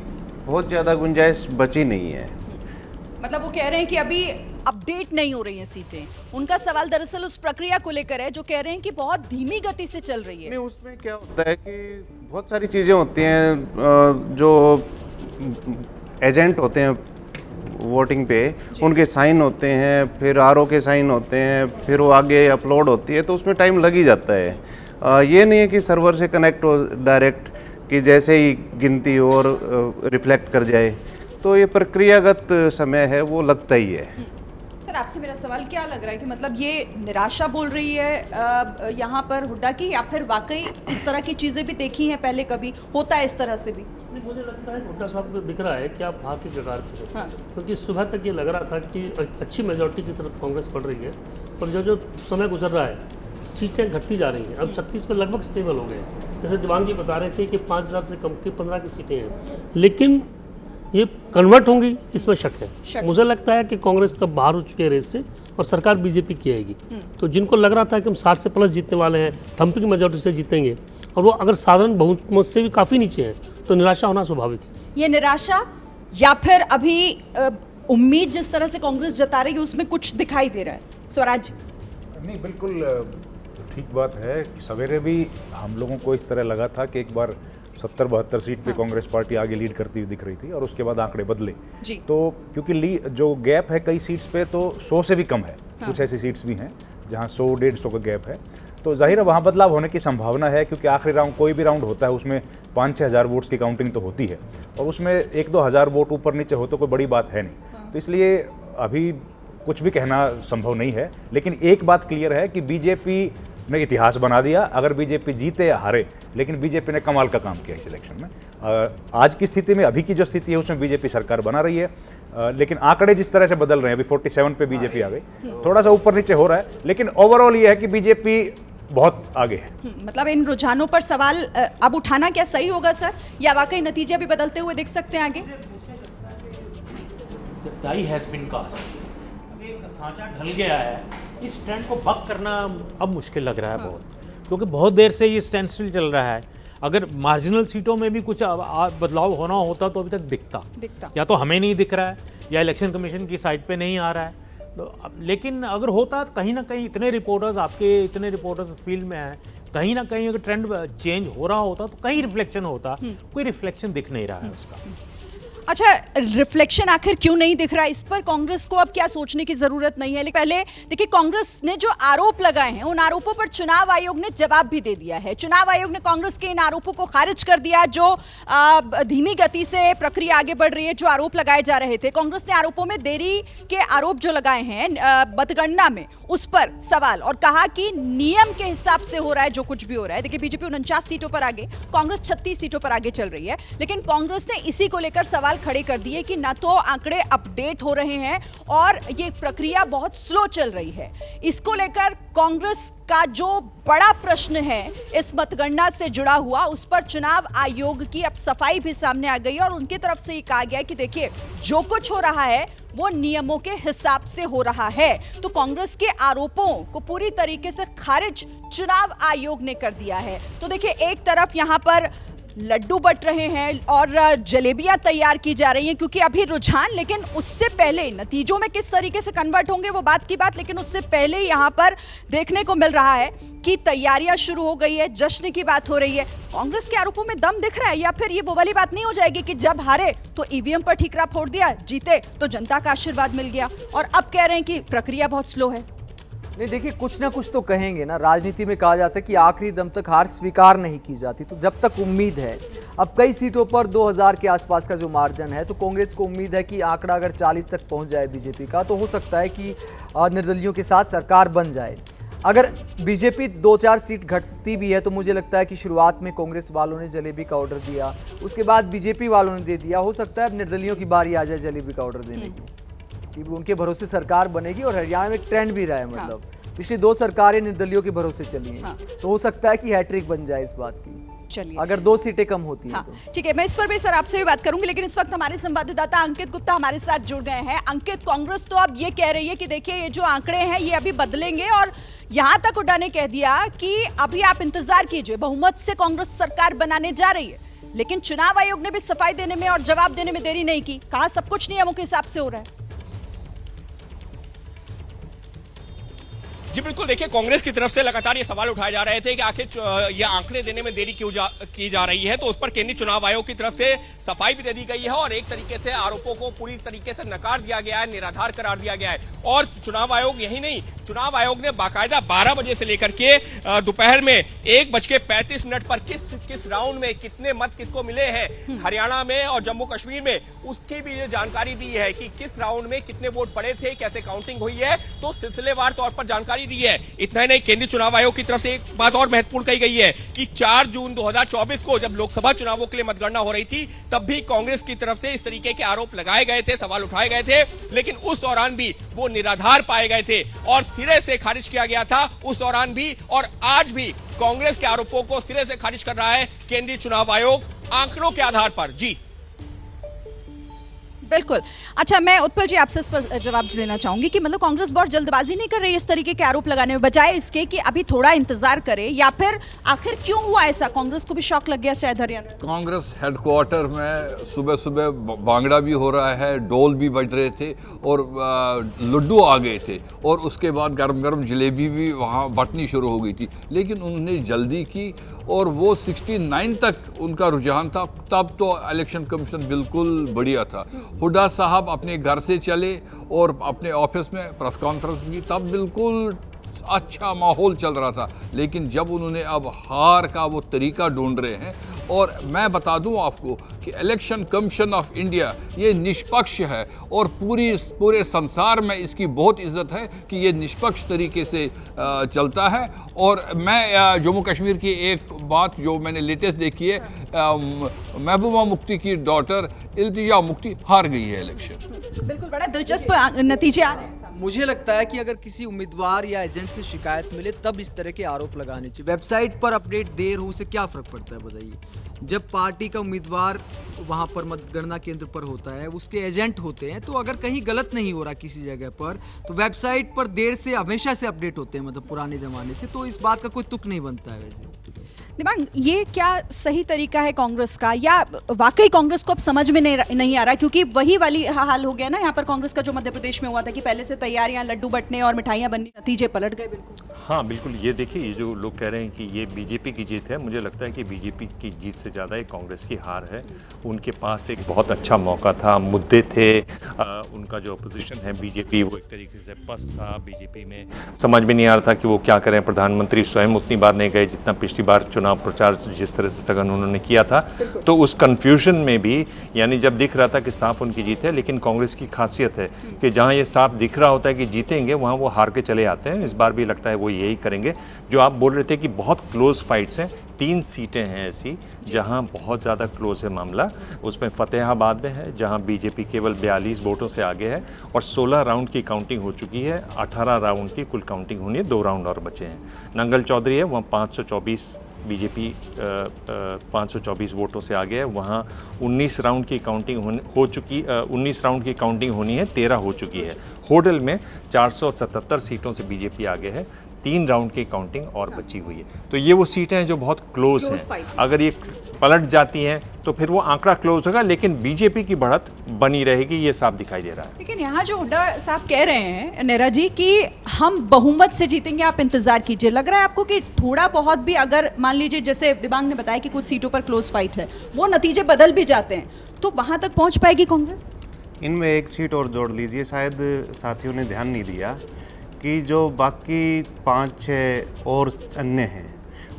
बहुत ज़्यादा गुंजाइश बची नहीं है। मतलब वो कह रहे हैं कि अभी अपडेट नहीं हो रही हैं सीटें। उनका सवाल दरअसल उस प्रक्रिया को लेकर है जो कह रहे हैं कि बहुत धीमी गति से चल रही है। नहीं, उसमें क्या होता है कि बहुत सारी चीज़ें होती हैं, जो एजेंट होते हैं वोटिंग पे उनके साइन होते हैं, फिर आरओ के साइन होते हैं, फिर वो आगे अपलोड होती है, तो उसमें टाइम लग ही जाता है। ये नहीं है कि सर्वर से कनेक्ट हो डायरेक्ट कि जैसे ही गिनती हो और रिफ्लेक्ट कर जाए, तो ये प्रक्रियागत समय है वो लगता ही है। सर सर आपसे मेरा सवाल क्या लग रहा है कि मतलब ये निराशा बोल रही है यहाँ पर हुड्डा की, या फिर वाकई इस तरह की चीज़ें भी देखी हैं पहले, कभी होता है इस तरह से भी? नहीं, मुझे लगता है हुड्डा साहब को दिख रहा है कि आप हार की कगार पे हो। हाँ। क्योंकि सुबह तक ये लग रहा था कि अच्छी मेजॉरिटी की तरफ कांग्रेस बढ़ रही है, और जो समय गुजर रहा है सीटें घटती जा रही हैं। अब 36 में लगभग स्टेबल हो गए। जैसे दिवांग जी बता रहे थे कि 5000 से कम की 15 की सीटें हैं, लेकिन ये कन्वर्ट होंगी इसमें शक है। मुझे लगता है कि कांग्रेस तब बाहर हो चुके हैं रेस से, और सरकार बीजेपी की आएगी। तो जिनको लग रहा था कि हम 60 से प्लस जीतने वाले हैं, थम्पिंग मेजॉरिटी से जीतेंगे, और वो अगर साधारण बहुमत से भी काफ़ी नीचे हैं, तो निराशा होना स्वाभाविक है। ये निराशा या फिर अभी उम्मीद जिस तरह से कांग्रेस जता रही है उसमें कुछ दिखाई दे रहा है? स्वराज नहीं, बिल्कुल ठीक बात है। सवेरे भी हम लोगों को इस तरह लगा था कि एक बार 70-72 सीट पे कांग्रेस पार्टी आगे लीड करती हुई दिख रही थी, और उसके बाद आंकड़े बदले जी। तो क्योंकि जो गैप है कई सीट्स पे तो 100 से भी कम है। कुछ ऐसी सीट्स भी हैं जहां 100-150 का गैप है, तो जाहिर है वहाँ बदलाव होने की संभावना है, क्योंकि आखिरी राउंड कोई भी राउंड होता है उसमें 5-6 हज़ार वोट्स की काउंटिंग तो होती है, और उसमें 1-2 हज़ार वोट ऊपर नीचे हो तो कोई बड़ी बात है नहीं। तो इसलिए अभी कुछ भी कहना संभव नहीं है, लेकिन एक बात क्लियर है कि बीजेपी ने इतिहास बना दिया। अगर बीजेपी जीते या हारे, लेकिन बीजेपी ने कमाल का काम किया इस इलेक्शन में। आज की स्थिति में, अभी की जो स्थिति है उसमें बीजेपी सरकार बना रही है, लेकिन आंकड़े जिस तरह से बदल रहे हैं, अभी 47 पे बीजेपी आ गई, थोड़ा सा ऊपर नीचे हो रहा है, लेकिन ओवरऑल ये है कि बीजेपी बहुत आगे है। मतलब इन रुझानों पर सवाल अब उठाना क्या सही होगा सर, या वाकई नतीजे भी बदलते हुए दिख सकते हैं आगे? डाई हैज बीन कास्ट, एक सांचा ढल गया है। इस ट्रेंड को बक करना अब मुश्किल लग रहा है बहुत, क्योंकि बहुत देर से ये स्टैंड स्टिल चल रहा है। अगर मार्जिनल सीटों में भी कुछ बदलाव होना होता तो अभी तक दिखता, या तो हमें नहीं दिख रहा है या इलेक्शन कमीशन की साइड पे नहीं आ रहा है। तो लेकिन अगर होता तो कहीं ना कहीं इतने रिपोर्टर्स फील्ड में हैं, कहीं ना कहीं अगर ट्रेंड चेंज हो रहा होता तो कहीं रिफ्लेक्शन होता। कोई रिफ्लेक्शन दिख नहीं रहा है उसका। अच्छा, रिफ्लेक्शन आखिर क्यों नहीं दिख रहा है, इस पर कांग्रेस को अब क्या सोचने की जरूरत नहीं है? लेकिन पहले देखिए, कांग्रेस ने जो आरोप लगाए हैं उन आरोपों पर चुनाव आयोग ने जवाब भी दे दिया है। चुनाव आयोग ने कांग्रेस के इन आरोपों को खारिज कर दिया, जो धीमी गति से प्रक्रिया आगे बढ़ रही है, जो आरोप लगाए जा रहे थे। कांग्रेस ने आरोपों में देरी के आरोप जो लगाए हैं मतगणना में, उस पर सवाल, और कहा कि नियम के हिसाब से हो रहा है जो कुछ भी हो रहा है। देखिए, बीजेपी 49 सीटों पर आगे, कांग्रेस 36 सीटों पर आगे चल रही है, लेकिन कांग्रेस ने इसी को लेकर सवाल खड़े कर दिए कि ना तो आंकड़े अपडेट हो रहे हैं और ये प्रक्रिया बहुत स्लो चल रही है। इसको लेकर कांग्रेस का जो बड़ा प्रश्न है इस मतगणना से जुड़ा हुआ, उस पर चुनाव आयोग की अब सफाई भी सामने आ गई, और उनकी तरफ से ये कहा गया कि देखिए, जो कुछ हो रहा है वो नियमों के हिसाब से हो रहा है। तो कांग्रेस के आरोपों को पूरी तरीके से खारिज चुनाव आयोग ने कर दिया है। तो देखिए, एक तरफ यहां पर लड्डू बट रहे हैं और जलेबियां तैयार की जा रही हैं, क्योंकि अभी रुझान, लेकिन उससे पहले नतीजों में किस तरीके से कन्वर्ट होंगे वो बात की बात, लेकिन उससे पहले यहां पर देखने को मिल रहा है कि तैयारियां शुरू हो गई है, जश्न की बात हो रही है। कांग्रेस के आरोपों में दम दिख रहा है, या फिर ये वो वाली बात नहीं हो जाएगी कि जब हारे तो ईवीएम पर ठीकरा फोड़ दिया, जीते तो जनता का आशीर्वाद मिल गया, और अब कह रहे हैं कि प्रक्रिया बहुत स्लो है? नहीं, देखिए, कुछ ना कुछ तो कहेंगे ना। राजनीति में कहा जाता है कि आखिरी दम तक हार स्वीकार नहीं की जाती, तो जब तक उम्मीद है। अब कई सीटों पर 2000 के आसपास का जो मार्जिन है, तो कांग्रेस को उम्मीद है कि आंकड़ा अगर 40 तक पहुंच जाए बीजेपी का, तो हो सकता है कि निर्दलियों के साथ सरकार बन जाए। अगर बीजेपी 2-4 सीट घटती भी है, तो मुझे लगता है कि शुरुआत में कांग्रेस वालों ने जलेबी का ऑर्डर दिया, उसके बाद बीजेपी वालों ने दे दिया। हो सकता है अब निर्दलियों की बारी आ जाए जलेबी का ऑर्डर देने की, उनके भरोसे सरकार बनेगी। और हरियाणा में ट्रेंड भी रहा है, मतलब पिछली 2 सरकारें निर्दलियों के भरोसे चली हैं, तो हो सकता है कि हैट्रिक बन जाए इस बात की, चलिए, अगर 2 सीटें कम होती हैं। तो ठीक है, मैं इस पर भी सर आपसे भी बात करूंगी, लेकिन इस वक्त हमारे संवाददाता अंकित गुप्ता हमारे साथ जुड़ गए हैं। अंकित, कांग्रेस तो अब ये कह रही है कि देखिए, ये जो आंकड़े हैं ये अभी बदलेंगे, और यहां तक हुड्डा ने कह दिया कि अभी आप इंतजार कीजिए, बहुमत से कांग्रेस सरकार बनाने जा रही है। लेकिन चुनाव आयोग ने भी सफाई देने में और जवाब देने में देरी नहीं की, कहा सब कुछ नियमों के हिसाब से हो रहा है। जी बिल्कुल, देखिए कांग्रेस की तरफ से लगातार ये सवाल उठाए जा रहे थे कि आखिर ये आंकड़े देने में देरी क्यों की जा रही है, तो उस पर केंद्रीय चुनाव आयोग की तरफ से सफाई भी दे दी गई है और एक तरीके से आरोपों को पूरी तरीके से नकार दिया गया है, निराधार करार दिया गया है। और चुनाव आयोग यही नहीं, चुनाव आयोग ने बाकायदा 12 बजे से लेकर के दोपहर में 1:35 पर किस राउंड में कितने मत किसको मिले हैं हरियाणा में और जम्मू कश्मीर में, उसकी भी जानकारी दी है कि किस राउंड में कितने वोट पड़े थे, कैसे काउंटिंग हुई है, तो सिलसिलेवार तौर पर जानकारी दी है। इतना ही नहीं, केंद्रीय चुनाव आयोग की तरफ से एक बात और महत्वपूर्ण कही गई है कि 4 जून 2024 को जब लोकसभा चुनावों के लिए मतगणना हो रही थी, तब भी कांग्रेस की तरफ से इस तरीके के आरोप लगाए गए थे, सवाल उठाए गए थे, लेकिन उस दौरान भी वो निराधार पाए गए थे और सिरे से खारिज किया गया था उस दौरान भी। और आज भी कांग्रेस के आरोपों को सिरे से खारिज कर रहा है केंद्रीय चुनाव आयोग आंकड़ों के आधार पर। जी बिल्कुल। अच्छा, मैं उत्पल जी आपसे इस पर जवाब लेना चाहूंगी कि मतलब कांग्रेस बहुत जल्दबाजी नहीं कर रही इस तरीके के आरोप लगाने में, बजाय इसके कि अभी थोड़ा इंतजार करे, या फिर आखिर क्यों हुआ ऐसा? कांग्रेस को भी शॉक लग गया शायद हरियाणा। कांग्रेस हेडक्वार्टर में सुबह सुबह भांगड़ा भी हो रहा है, डोल भी बज रहे थे और लड्डू आ गए थे और उसके बाद गरम गरम जलेबी भी वहाँ बंटनी शुरू हो गई थी, लेकिन उन्होंने जल्दी की और वो 69 तक उनका रुझान था। तब तो इलेक्शन कमीशन बिल्कुल बढ़िया था। हुड्डा साहब अपने घर से चले और अपने ऑफिस में प्रेस कॉन्फ्रेंस की, तब बिल्कुल अच्छा माहौल चल रहा था। लेकिन जब उन्होंने अब हार का वो तरीका ढूंढ रहे हैं, और मैं बता दूं आपको कि इलेक्शन कमीशन ऑफ इंडिया ये निष्पक्ष है और पूरे संसार में इसकी बहुत इज्जत है कि ये निष्पक्ष तरीके से चलता है। और मैं जम्मू कश्मीर की एक बात जो मैंने लेटेस्ट देखी है, महबूबा मुफ्ती की डॉटर इल्तिजा मुफ्ती हार गई है इलेक्शन। बिल्कुल, बड़ा दिलचस्प नतीजे आ रहे हैं। मुझे लगता है कि अगर किसी उम्मीदवार या एजेंट से शिकायत मिले तब इस तरह के आरोप लगाने चाहिए। वेबसाइट पर अपडेट देर हो से क्या फ़र्क पड़ता है बताइए? जब पार्टी का उम्मीदवार वहाँ पर मतगणना केंद्र पर होता है, उसके एजेंट होते हैं, तो अगर कहीं गलत नहीं हो रहा किसी जगह पर, तो वेबसाइट पर देर से हमेशा से अपडेट होते हैं, मतलब पुराने ज़माने से, तो इस बात का कोई तुक नहीं बनता है। वैसे दिमाग, ये क्या सही तरीका है कांग्रेस का, या वाकई कांग्रेस को अब समझ में नहीं आ रहा? क्योंकि वही वाली हाल हो गया ना यहाँ पर कांग्रेस का जो मध्य प्रदेश में हुआ था कि पहले से तैयारियां, लड्डू बंटने और मिठाइयां बननी, नतीजे पलट गए बिल्कुल। हाँ बिल्कुल, ये देखिए, ये जो लोग कह रहे हैं कि ये बीजेपी की जीत है, मुझे लगता है कि बीजेपी की जीत से ज़्यादा ये कांग्रेस की हार है। उनके पास एक बहुत अच्छा मौका था, मुद्दे थे, उनका जो अपोजिशन है बीजेपी, वो एक तरीके से पस था। बीजेपी में समझ में नहीं आ रहा था कि वो क्या करें। प्रधानमंत्री स्वयं उतनी बार नहीं गए जितना पिछली बार चुनाव प्रचार जिस तरह से सघन उन्होंने किया था। तो उस कन्फ्यूजन में भी, यानी जब दिख रहा था कि साफ उनकी जीत है, लेकिन कांग्रेस की खासियत है कि जहां ये साफ दिख रहा होता है कि जीतेंगे, वहां वो हार के चले आते हैं। इस बार भी लगता है वो यही करेंगे। जो आप बोल रहे थे कि बहुत क्लोज फाइट्स हैं, 3 सीटें हैं ऐसी जहां बहुत ज़्यादा क्लोज है मामला। उसमें फतेहाबाद में है जहां बीजेपी केवल 42 वोटों से आगे है और 16 राउंड की काउंटिंग हो चुकी है। 18 राउंड की कुल काउंटिंग होनी है, 2 राउंड और बचे हैं। नंगल चौधरी है, वहाँ 524 बीजेपी 524 वोटों से आगे है। वहाँ 19 राउंड की काउंटिंग हो चुकी, 19 राउंड की काउंटिंग होनी है, 13 हो चुकी है। होडल में 477 सीटों से बीजेपी आगे है, 3 राउंड की काउंटिंग और बची हुई है। तो ये वो सीटें हैं जो बहुत क्लोज हैं। अगर ये पलट जाती हैं तो फिर वो आंकड़ा क्लोज होगा, लेकिन बीजेपी की बढ़त बनी रहेगी, ये साफ दिखाई दे रहा है। लेकिन यहाँ जो हुड्डा साहब कह रहे हैं नेहरा जी कि हम बहुमत से जीतेंगे, आप इंतजार कीजिए, लग रहा है आपको कि थोड़ा बहुत भी अगर मान लीजिए, जैसे दिबांग ने बताया कि कुछ सीटों पर क्लोज फाइट है, वो नतीजे बदल भी जाते हैं, तो वहां तक पहुंच पाएगी कांग्रेस? इनमें एक सीट और जोड़ लीजिए, शायद साथियों ने ध्यान नहीं दिया कि जो बाकी 5-6 और अन्य हैं,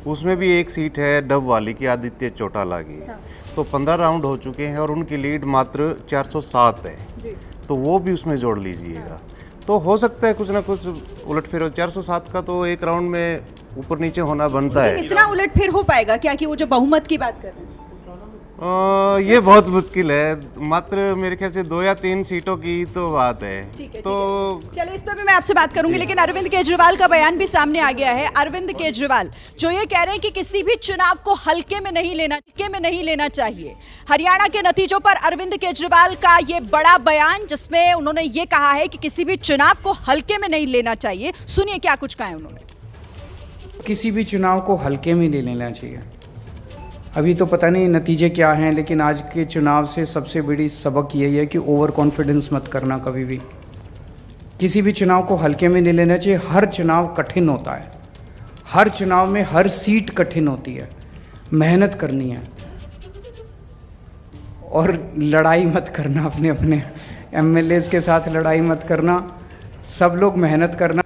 उसमें भी एक सीट है डब वाली की, आदित्य चौटाला की। हाँ। तो 15 राउंड हो चुके हैं और उनकी लीड मात्र 407 है, तो वो भी उसमें जोड़ लीजिएगा। हाँ। तो हो सकता है कुछ ना कुछ उलटफेर हो। 407 का तो एक राउंड में ऊपर नीचे होना बनता है। इतना उलटफेर हो पाएगा क्या कि वो जो बहुमत की बात कर रहे हैं? ये बहुत मुश्किल है, मात्र मेरे ख्याल से 2 या 3 सीटों की तो बात है। तो चलिए, इस पर भी मैं आपसे बात करूंगी, लेकिन अरविंद केजरीवाल का बयान भी सामने आ गया है। अरविंद केजरीवाल जो ये कह रहे हैं कि किसी भी चुनाव को हल्के में नहीं लेना चाहिए। हरियाणा के नतीजों पर अरविंद केजरीवाल का ये बड़ा बयान, जिसमें उन्होंने ये कहा है कि किसी भी चुनाव को हल्के में नहीं लेना चाहिए। सुनिए क्या कुछ कहा है उन्होंने। किसी भी चुनाव को हल्के में नहीं लेना चाहिए। अभी तो पता नहीं नतीजे क्या हैं, लेकिन आज के चुनाव से सबसे बड़ी सबक यही है कि ओवर कॉन्फिडेंस मत करना कभी भी। किसी भी चुनाव को हल्के में नहीं लेना चाहिए। हर चुनाव कठिन होता है, हर चुनाव में हर सीट कठिन होती है, मेहनत करनी है और लड़ाई मत करना, अपने अपने एमएलएज के साथ लड़ाई मत करना, सब लोग मेहनत करना।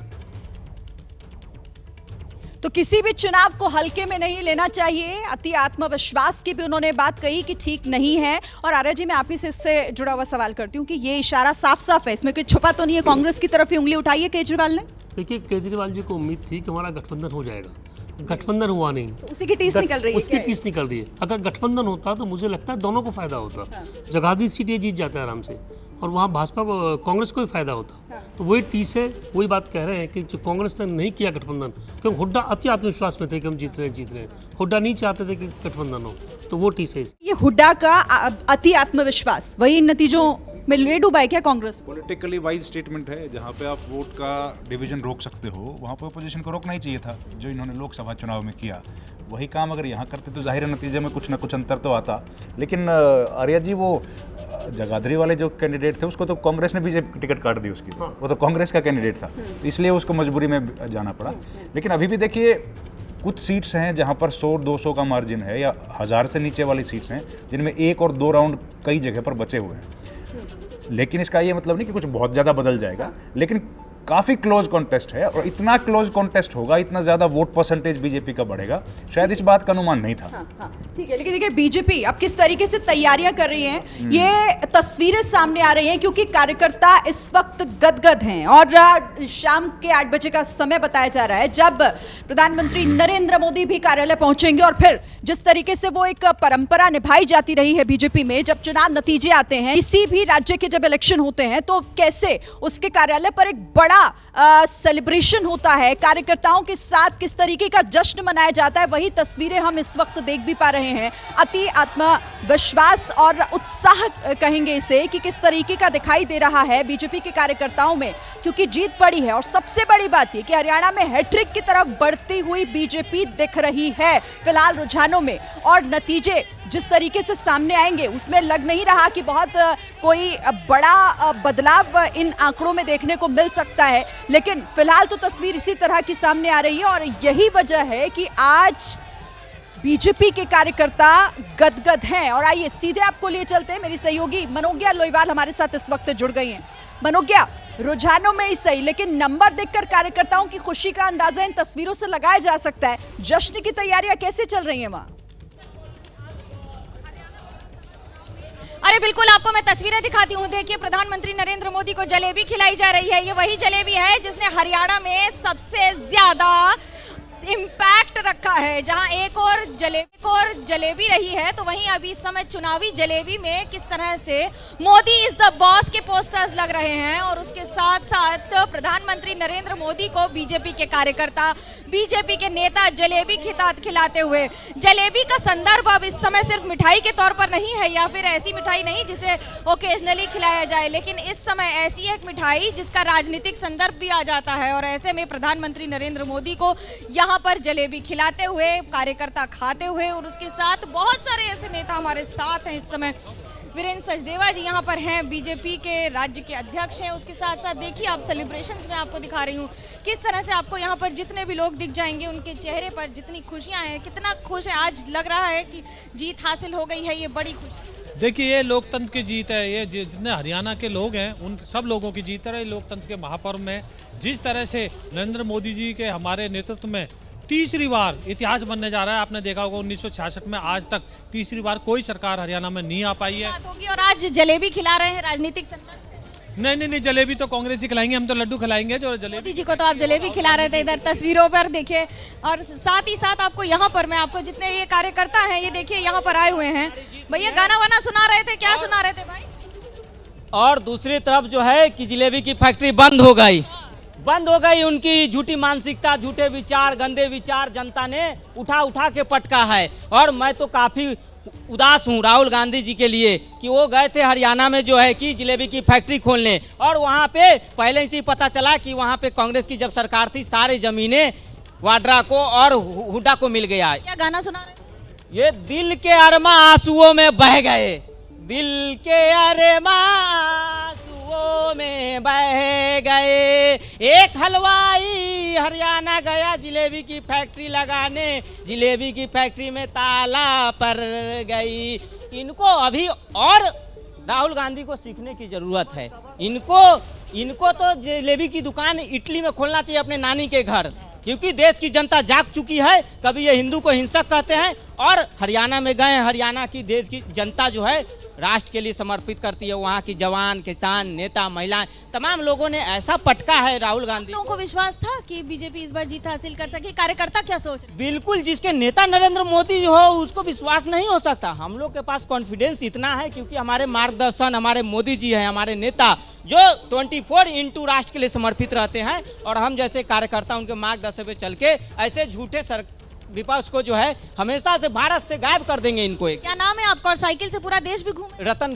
तो किसी भी चुनाव को हल्के में नहीं लेना चाहिए, अति आत्मविश्वास की भी उन्होंने बात कही कि ठीक नहीं है। और आर्या जी, मैं आप ही से इससे जुड़ा हुआ सवाल करती हूँ कि ये इशारा साफ साफ है, इसमें कोई छुपा तो नहीं है, कांग्रेस की तरफ ही उंगली उठाई है केजरीवाल ने। देखिए, केजरीवाल जी को उम्मीद थी कि हमारा गठबंधन हो जाएगा, गठबंधन हुआ नहीं, उसी की टीस निकल रही है, उसकी टीस निकल रही है। अगर गठबंधन होता तो मुझे लगता है दोनों को फायदा होता, जगाधरी सीट ये जीत जाता है आराम से, और वहाँ भाजपा को, कांग्रेस को भी फायदा होता। तो वही टीस है, वही बात कह रहे हैं कि जो कांग्रेस ने नहीं किया गठबंधन, क्योंकि हुड्डा अति आत्मविश्वास में थे कि हम जीत रहे हैं। हुड्डा नहीं चाहते थे कि गठबंधन हो, तो वो टीस है। ये हुड्डा का अति आत्मविश्वास वही नतीजों में ले डूबा है क्या कांग्रेस? पॉलिटिकली वाइज स्टेटमेंट है, जहाँ पे आप वोट का डिवीजन रोक सकते हो, वहाँ पे अपोजिशन को रोकना ही चाहिए था, जो इन्होंने लोकसभा चुनाव में किया। वही काम अगर यहाँ करते तो जाहिर नतीजे में कुछ ना कुछ अंतर तो आता। लेकिन आर्या जी, वो जगाधरी वाले जो कैंडिडेट थे उसको तो कांग्रेस ने बीजेपी टिकट काट दी उसकी, वो तो कांग्रेस का कैंडिडेट था, इसलिए उसको मजबूरी में जाना पड़ा। लेकिन अभी भी देखिए, कुछ सीट्स हैं जहां पर 100-200 का मार्जिन है, या 1000 से नीचे वाली सीट्स हैं जिनमें 1 और 2 राउंड कई जगह पर बचे हुए हैं। लेकिन इसका ये मतलब नहीं कि कुछ बहुत ज़्यादा बदल जाएगा, लेकिन काफ़ी क्लोज कॉन्टेस्ट है, और इतना क्लोज कॉन्टेस्ट होगा, इतना ज़्यादा वोट परसेंटेज बीजेपी का बढ़ेगा, शायद इस बात का अनुमान नहीं था। ठीक है, लेकिन देखिए बीजेपी अब किस तरीके से तैयारियां कर रही है, ये तस्वीरें सामने आ रही हैं, क्योंकि कार्यकर्ता इस वक्त गदगद हैं। और शाम के 8 बजे का समय बताया जा रहा है जब प्रधानमंत्री नरेंद्र मोदी भी कार्यालय पहुंचेंगे, और फिर जिस तरीके से वो एक परंपरा निभाई जाती रही है बीजेपी में, जब चुनाव नतीजे आते हैं, किसी भी राज्य के जब इलेक्शन होते हैं, तो कैसे उसके कार्यालय पर एक बड़ा सेलिब्रेशन होता है, कार्यकर्ताओं के साथ किस तरीके का जश्न मनाया जाता है, वही तस्वीरें हम इस वक्त देख भी पा रहे हैं। अति आत्मविश्वास और उत्साह कहेंगे इसे, कि किस तरीके का दिखाई दे रहा है बीजेपी के कार्यकर्ताओं में, क्योंकि जीत पड़ी है। और सबसे बड़ी बात यह कि हरियाणा में हैट्रिक की तरफ बढ़ती हुई बीजेपी दिख रही है फिलहाल रुझानों में, और नतीजे जिस तरीके से सामने आएंगे उसमें लग नहीं रहा कि बहुत कोई बड़ा बदलाव इन आंकड़ों में देखने को मिल सकता है। लेकिन फिलहाल तो तस्वीर इसी तरह की सामने आ रही है, और यही वजह है कि आज बीजेपी के कार्यकर्ता गदगद हैं। और आइए सीधे आपको लिए चलते हैं, मेरी सहयोगी मनोज्ञा लोईवाल हमारे साथ इस वक्त जुड़ गई हैं। मनोज्ञा, रुझानों में ही सही, लेकिन नंबर देखकर कार्यकर्ताओं की खुशी का अंदाजा इन तस्वीरों से लगाया जा सकता है। जश्न की तैयारियां कैसे चल रही हैं वहां? अरे बिल्कुल, आपको मैं तस्वीरें दिखाती हूँ। देखिए, प्रधानमंत्री नरेंद्र मोदी को जलेबी खिलाई जा रही है। ये वही जलेबी है जिसने हरियाणा में सबसे ज्यादा इम्पैक्ट रखा है। जहां एक और जलेबी रही है, तो वहीं अभी इस समय चुनावी जलेबी में किस तरह से मोदी इज द बॉस के पोस्टर्स लग रहे हैं, और उसके साथ साथ प्रधानमंत्री नरेंद्र मोदी को बीजेपी के कार्यकर्ता, बीजेपी के नेता जलेबी खिलाते हुए। जलेबी का संदर्भ अब इस समय सिर्फ मिठाई के तौर पर नहीं है, या फिर ऐसी मिठाई नहीं जिसे ओकेजनली खिलाया जाए, लेकिन इस समय ऐसी एक मिठाई जिसका राजनीतिक संदर्भ भी आ जाता है। और ऐसे में प्रधानमंत्री नरेंद्र मोदी को यहाँ पर जलेबी खिलाते हुए, कार्यकर्ता खाते हुए, और उसके साथ बहुत सारे ऐसे नेता हमारे साथ हैं इस समय। वीरेंद्र सचदेवा जी यहाँ पर हैं, बीजेपी के राज्य के अध्यक्ष हैं। उसके साथ साथ देखिए, आप सेलिब्रेशंस में आपको दिखा रही हूँ किस तरह से आपको यहाँ पर जितने भी लोग दिख जाएंगे, उनके चेहरे पर जितनी खुशियाँ हैं, कितना खुश है। आज लग रहा है कि जीत हासिल हो गई है, ये बड़ी खुशी। देखिए, ये लोकतंत्र की जीत है, ये जितने हरियाणा के लोग हैं उन सब लोगों की जीत है। लोकतंत्र के महापर्व में जिस तरह से नरेंद्र मोदी जी के हमारे नेतृत्व में तीसरी बार इतिहास बनने जा रहा है। आपने देखा होगा 1966 में आज तक तीसरी बार कोई सरकार हरियाणा में नहीं आ पाई है। और आज जलेबी खिला रहे हैं राजनीतिक संदर्भ। नहीं, जलेबी तो कांग्रेस ही खिलाएंगे, हम तो लड्डू खिलाएंगे। जो जलेबी मोदी जी को तो आप जलेबी खिला रहे थे इधर तस्वीरों पर, देखिए। और साथ ही साथ आपको यहाँ पर मैं आपको जितने ये कार्यकर्ता हैं, ये देखिए यहाँ पर आए हुए हैं। भैया गाना वाना सुना रहे थे, क्या सुना रहे थे भाई? और दूसरी तरफ जो है कि जलेबी की फैक्ट्री बंद हो गई। उनकी झूठी मानसिकता, झूठे विचार, गंदे विचार जनता ने उठा के पटका है। और मैं तो काफ़ी उदास हूँ राहुल गांधी जी के लिए कि वो गए थे हरियाणा में जो है कि जलेबी की फैक्ट्री खोलने, और वहाँ पे पहले से ही पता चला कि वहाँ पे कांग्रेस की जब सरकार थी, सारी जमीनें वाड्रा को और हुड्डा को मिल गया। क्या गाना सुना रहे? ये दिल के अरमा आंसुओं में बह गए, दिल के अरमा आंसुओं बातों में बह गए। एक हलवाई हरियाणा गया जिलेबी की फैक्ट्री लगाने, जिलेबी की फैक्ट्री में ताला पड़ गई। इनको अभी और राहुल गांधी को सीखने की जरूरत है। इनको तो जलेबी की दुकान इटली में खोलना चाहिए अपने नानी के घर, क्योंकि देश की जनता जाग चुकी है। कभी ये हिंदू को हिंसक कहते हैं और हरियाणा में गए, हरियाणा की देश की जनता जो है राष्ट्र के लिए समर्पित करती है। वहाँ की जवान, किसान, नेता, महिलाएं, तमाम लोगों ने ऐसा पटका है राहुल गांधी। लोगों को विश्वास था कि बीजेपी इस बार जीत हासिल कर सके। कार्यकर्ता क्या सोच रहे? बिल्कुल, जिसके नेता नरेंद्र मोदी हो उसको विश्वास नहीं हो सकता। हम लोग के पास कॉन्फिडेंस इतना है क्योंकि हमारे मार्गदर्शन हमारे मोदी जी है, हमारे नेता जो 24x राष्ट्र के लिए समर्पित रहते हैं, और हम जैसे कार्यकर्ता उनके मार्गदर्शन पे चल के ऐसे झूठे विपक्ष को जो है हमेशा से भारत से गायब कर देंगे इनको। क्या नाम है आपका और साइकिल से पूरा देश भी घूमे? रतन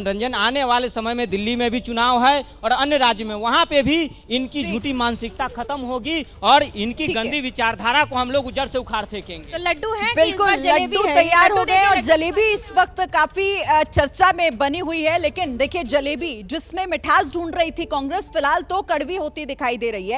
रंजन। आने वाले समय में दिल्ली में भी चुनाव है और अन्य राज्य में, वहाँ पे भी इनकी झूठी मानसिकता खत्म होगी और इनकी गंदी विचारधारा को हम लोग उजड़ से उखाड़ फेंकेंगे। तो लड्डू है, बिल्कुल लड्डू तैयार हो गए और जलेबी इस वक्त काफी चर्चा में बनी हुई है। लेकिन देखिए, जलेबी जिसमें मिठास ढूंढ रही थी कांग्रेस, फिलहाल तो कड़वी होती दिखाई दे रही है।